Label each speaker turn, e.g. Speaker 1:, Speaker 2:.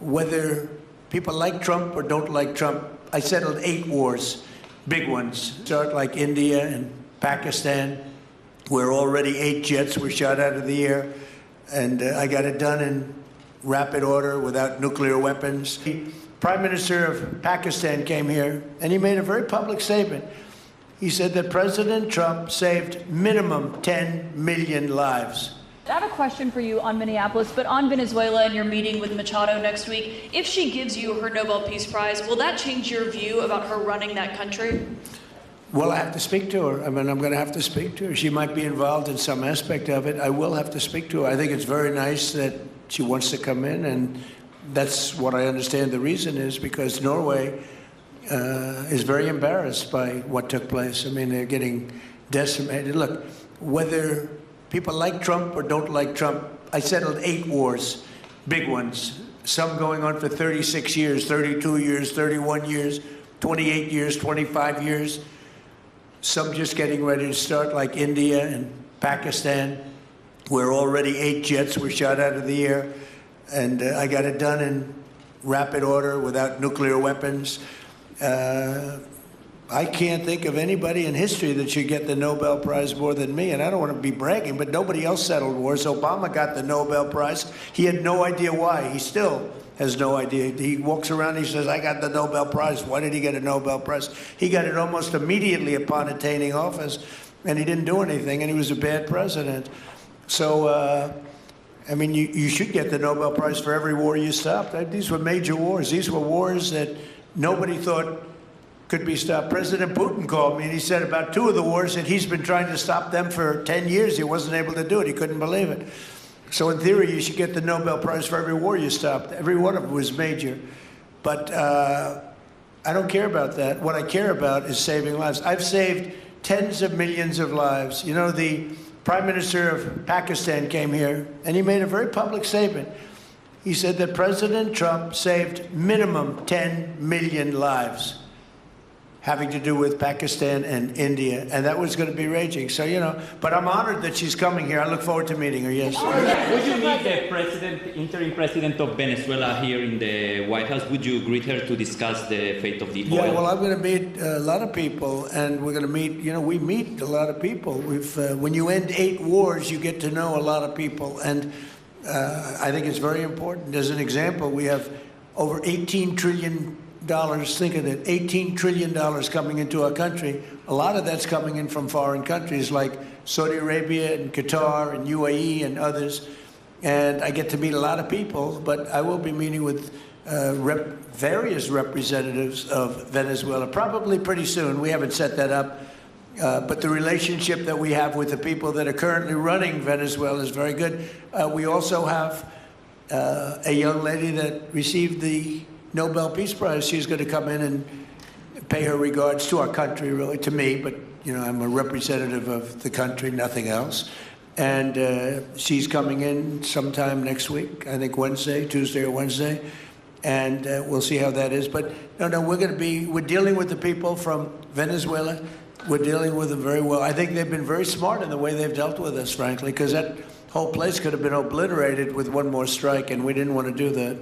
Speaker 1: whether people like Trump or don't like Trump, I settled 8 wars, big ones. Start like India and Pakistan, where already 8 jets were shot out of the air, and I got it done in rapid order without nuclear weapons. The Prime Minister of Pakistan came here, and he made a very public statement. He said that President Trump saved minimum 10 million lives.
Speaker 2: I have a question for you on Minneapolis, but on Venezuela and your meeting with Machado next week. If she gives you her Nobel Peace Prize, will that change your view about her running that country?
Speaker 1: Well, I have to speak to her. I mean, I'm going to have to speak to her. She might be involved in some aspect of it. I will have to speak to her. I think it's very nice that she wants to come in, and that's what I understand the reason is, because Norway is very embarrassed by what took place. I mean, they're getting decimated. Look, whether people like Trump or don't like Trump, I settled 8 wars, big ones, some going on for 36 years, 32 years, 31 years, 28 years, 25 years, some just getting ready to start like India and Pakistan, where already 8 jets were shot out of the air, and I got it done in rapid order without nuclear weapons. I can't think of anybody in history that should get the Nobel Prize more than me, and I don't want to be bragging, but nobody else settled wars. Obama got the Nobel Prize. He had no idea why. He still has no idea. He walks around and he says, I got the Nobel Prize. Why did he get a Nobel Prize? He got it almost immediately upon attaining office, and he didn't do anything, and he was a bad president. So, I mean, you should get the Nobel Prize for every war you stopped. These were major wars. These were wars that nobody thought could be stopped. President Putin called me and he said about 2 of the wars that he's been trying to stop them for 10 years. He wasn't able to do it. He couldn't believe it. So in theory, you should get the Nobel Prize for every war you stopped. Every one of them was major. But I don't care about that. What I care about is saving lives. I've saved tens of millions of lives. You know, the Prime Minister of Pakistan came here and he made a very public statement. He said that President Trump saved minimum 10 million lives having to do with Pakistan and India, and that was going to be raging. So, you know, but I'm honored that she's coming here. I look forward to meeting her, yes.
Speaker 3: Would you meet the interim president of Venezuela here in the White House? Would you greet her to discuss the fate of the oil?
Speaker 1: Yeah, well, I'm going to meet a lot of people, and we're going to meet, you know, we meet a lot of people. When you end 8 wars, you get to know a lot of people, and I think it's very important. As an example, we have over $18 trillion. Think of it, $18 trillion coming into our country. A lot of that's coming in from foreign countries like Saudi Arabia and Qatar and UAE and others. And I get to meet a lot of people, but I will be meeting with various representatives of Venezuela, probably pretty soon. We haven't set that up. But the relationship that we have with the people that are currently running Venezuela is very good. We also have a young lady that received the Nobel Peace Prize. She's going to come in and pay her regards to our country, really, to me, but, you know, I'm a representative of the country, nothing else. And she's coming in sometime next week, I think Tuesday or Wednesday, and we'll see how that is. But no, we're dealing with the people from Venezuela. We're dealing with them very well. I think they've been very smart in the way they've dealt with us, frankly, because that whole place could have been obliterated with one more strike, and we didn't want to do that.